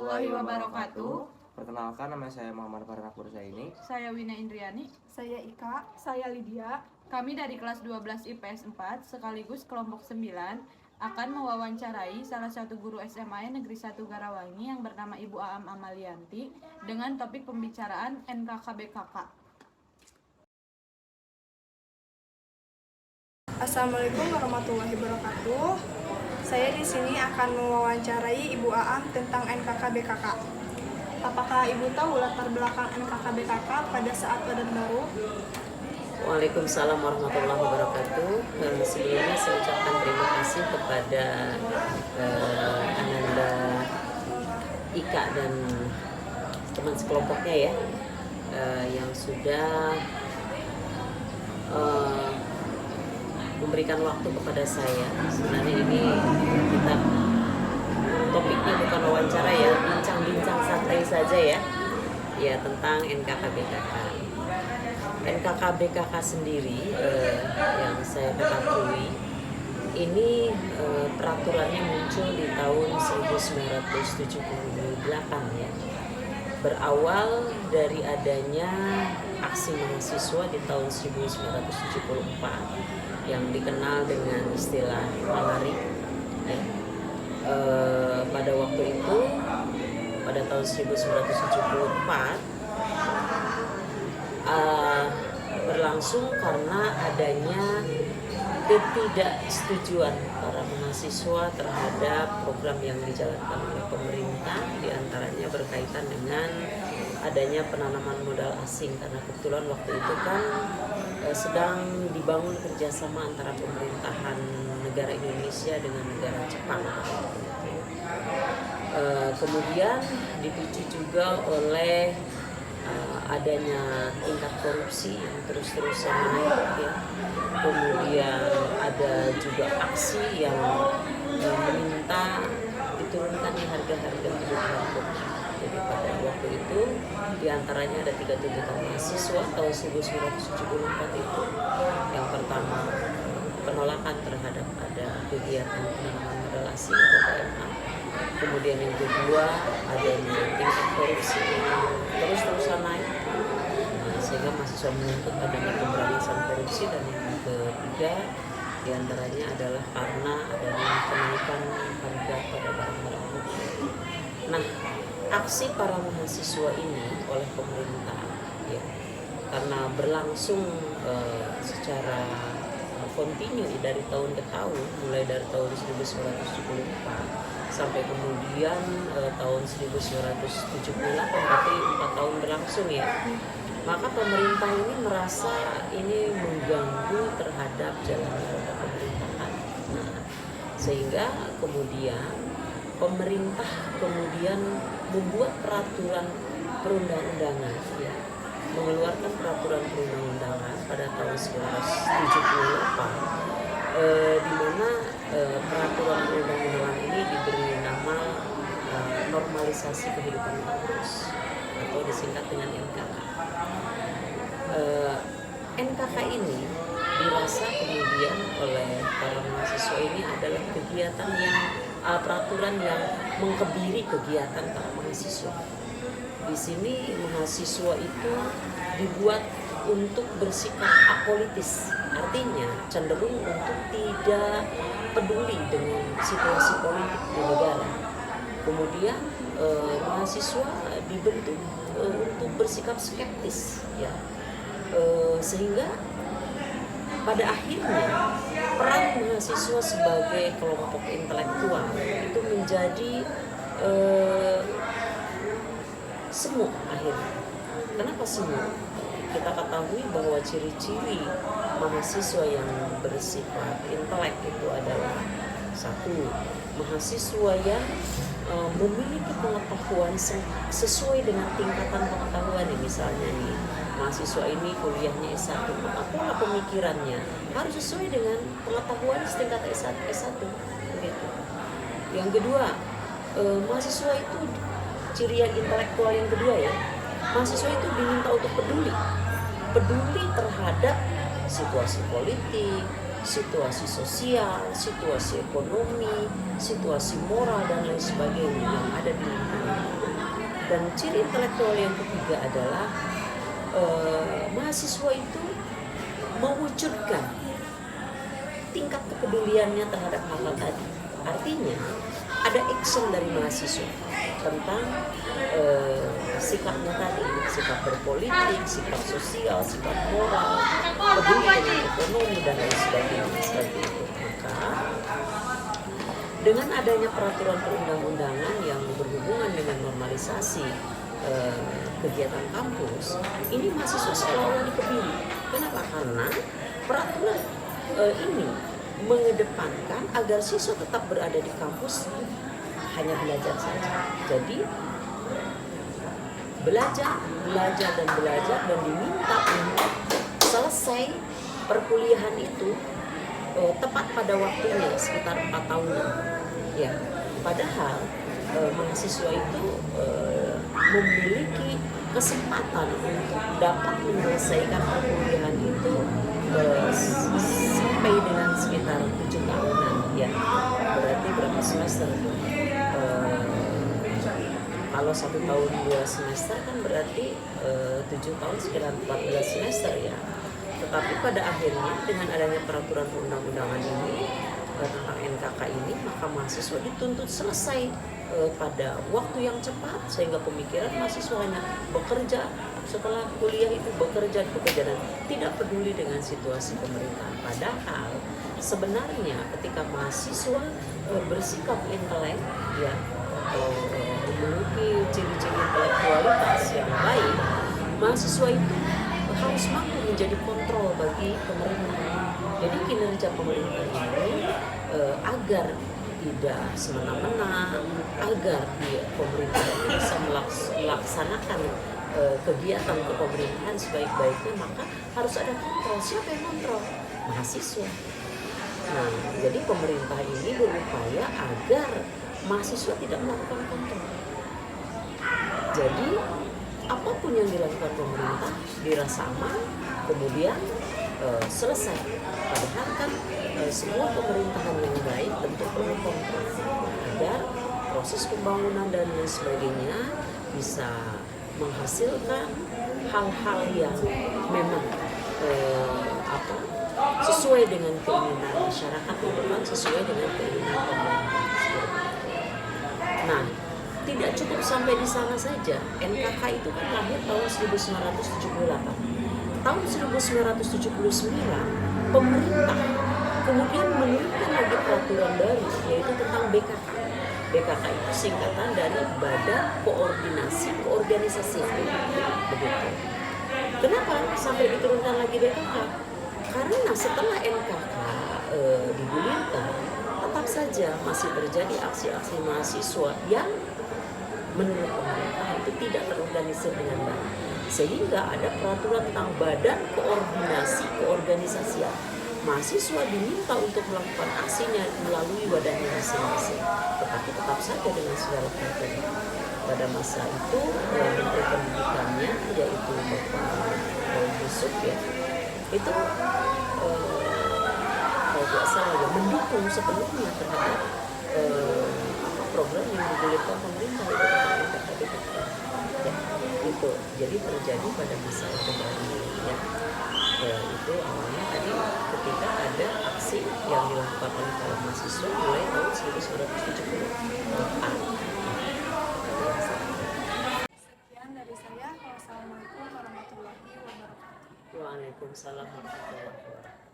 warahmatullahi wabarakatuh. Perkenalkan, nama saya Muhammad Farhan Akbursaini. Saya Wina Indriani. Saya Ika. Saya Lydia. Kami dari kelas 12 IPS 4 sekaligus kelompok 9 akan mewawancarai salah satu guru SMA Negeri 1 Garawangi yang bernama Ibu Aam Amalianti dengan topik pembicaraan NKKBKK. Assalamualaikum warahmatullahi wabarakatuh. Saya di sini akan mewawancarai Ibu Aam tentang NKKBKK. Apakah Ibu tahu latar belakang NKKBKK pada saat Orden Baru? Waalaikumsalam warahmatullahi wabarakatuh. Sebelumnya saya ucapkan terima kasih kepada Ananda, Ika dan teman sekelompoknya ya, yang sudah memberikan waktu kepada saya. Sebenarnya ini kita topiknya bukan wawancara ya, bincang-bincang santai saja ya tentang NKKBKK. NKKBKK sendiri yang saya ketahui ini peraturannya muncul di tahun 1978 ya. Berawal dari adanya aksi mahasiswa di tahun 1974 yang dikenal dengan istilah malari ya. Pada waktu itu pada tahun 1974 berlangsung karena adanya ketidaksetujuan para mahasiswa terhadap program yang dijalankan oleh pemerintah, diantaranya berkaitan dengan adanya penanaman modal asing, karena kebetulan waktu itu kan sedang dibangun kerjasama antara pemerintahan negara Indonesia dengan negara Jepang. Kemudian dipicu juga oleh adanya tingkat korupsi yang terus-terusan naik ya. Kemudian ada juga aksi yang meminta diturunkannya harga-harga kebutuhan pokok. Jadi pada waktu itu diantaranya ada 3 tuntutan mahasiswa tahun 1974 itu. Yang pertama, penolakan terhadap ada kegiatan penanaman modal asing atau PMA. Kemudian yang kedua, adanya tingkat korupsi yang terus-terusan naik, sehingga mahasiswa menuntut adanya pemberantasan korupsi. Dan yang ketiga diantaranya adalah karena adanya kenaikan harga pada barang-barang pokok. Nah, aksi para mahasiswa ini oleh pemerintah ya, karena berlangsung secara kontinu dari tahun ke tahun, mulai dari tahun 1974 sampai kemudian tahun 1978, berarti 4 tahun berlangsung ya. Maka pemerintah ini merasa ini mengganggu terhadap jalannya pemerintahan. Nah, sehingga kemudian pemerintah kemudian membuat peraturan perundang-undangan ya, mengeluarkan peraturan perundang-undangan pada tahun 1978 di mana peraturan perundang-undangan ini diberi nama normalisasi kehidupan kampus atau disingkat dengan NKK. NKK ini dirasa kemudian oleh para mahasiswa ini adalah kegiatan yang peraturan yang mengkebiri kegiatan para mahasiswa. Di sini mahasiswa itu dibuat untuk bersikap apolitis, artinya cenderung untuk tidak peduli dengan situasi politik di negara. Kemudian mahasiswa dibentuk untuk bersikap skeptis ya, sehingga pada akhirnya peran mahasiswa sebagai kelompok intelektual itu menjadi semu akhirnya. Kenapa semu? Kita ketahui bahwa ciri-ciri mahasiswa yang bersifat intelek itu adalah satu, mahasiswa yang memiliki pengetahuan sesuai dengan tingkatan pengetahuan. Misalnya nih, mahasiswa ini kuliahnya S1, maka pola pemikirannya harus sesuai dengan pengetahuan setingkat S1 begitu. Yang kedua, mahasiswa itu ciri yang intelektual yang kedua ya, mahasiswa itu diminta untuk peduli terhadap situasi politik, situasi sosial, situasi ekonomi, situasi moral dan lain sebagainya yang ada di lingkungan. Dan ciri intelektual yang ketiga adalah mahasiswa itu mewujudkan tingkat kepeduliannya terhadap hal-hal tadi. Artinya ada action dari mahasiswa tentang sikapnya tadi, sikap berpolitik, sikap sosial, sikap moral, peduli dengan ekonomi dan lain sebagainya seperti itu. Maka dengan adanya peraturan perundang-undangan yang berhubungan dengan normalisasi kegiatan kampus, ini mahasiswa sekolah dikebiri. Kenapa? Karena peraturan ini mengedepankan agar siswa tetap berada di kampus hanya belajar saja. Jadi belajar dan diminta untuk selesai perkuliahan itu tepat pada waktunya sekitar 4 tahunan. Ya, padahal mahasiswa itu memiliki kesempatan untuk dapat menyelesaikan perkuliahan itu sampai dengan sekitar 7 tahunan. Ya, berarti berapa semester? Kalau 1 tahun 2 semester kan berarti 7 tahun sekitar 14 semester ya. Tetapi pada akhirnya dengan adanya peraturan perundang-undangan ini tentang NKK ini, maka mahasiswa dituntut selesai pada waktu yang cepat, sehingga pemikiran mahasiswa hanya bekerja setelah kuliah itu bekerja dan tidak peduli dengan situasi pemerintahan. Padahal sebenarnya ketika mahasiswa bersikap intelek ya, memiliki ciri-ciri intelektualitas yang baik, mahasiswa itu harus mampu menjadi kontrol bagi pemerintah. Jadi kinerja pemerintah ini agar tidak semena-mena, agar pemerintah bisa melaksanakan kegiatan kepemerintahan sebaik-baiknya, maka harus ada kontrol. Siapa yang kontrol? Mahasiswa. Nah, jadi pemerintah ini berupaya agar mahasiswa tidak melakukan kontrol. Jadi apapun yang dilakukan pemerintah dirasa aman, kemudian selesai. Padahal kan semua pemerintahan yang baik tentu perlu kontrol agar proses pembangunan dan lain sebagainya bisa menghasilkan hal-hal yang memang sesuai dengan keinginan masyarakat, bukan sesuai dengan keinginan pemerintah. Nah, tidak cukup sampai di sana saja. NKK itu kan lahir tahun 1978. Tahun 1979, pemerintah kemudian menurunkan lagi peraturan baru, yaitu tentang BKK. BKK itu singkatan dari Badan Koordinasi Keorganisasian. Begitu. Kenapa sampai diturunkan lagi BKK? Karena setelah NKK digulirkan, tetap saja masih terjadi aksi-aksi mahasiswa yang menurut pemerintah itu tidak terorganisir dengan baik, sehingga ada peraturan tentang Badan Koordinasi Keorganisasian. Mahasiswa diminta untuk melakukan aksinya melalui wadahnya masing-masing, tetapi tetap saja dengan segala peraturan. Pada masa itu Menteri Pendidikannya yaitu Bapak Yusuf ya, itu kalau tidak salah ya, mendukung sepenuhnya terhadap program yang digulirkan pemerintah itu tentang NKK. Ya, itu jadi terjadi pada masa itu ya. Itu awalnya tadi ketika ada aksi yang dilakukan oleh para mahasiswa mulai tahun 1970. Sekian dari saya. Wassalamualaikum warahmatullahi wabarakatuh. Waalaikumsalam warahmatullahi wabarakatuh.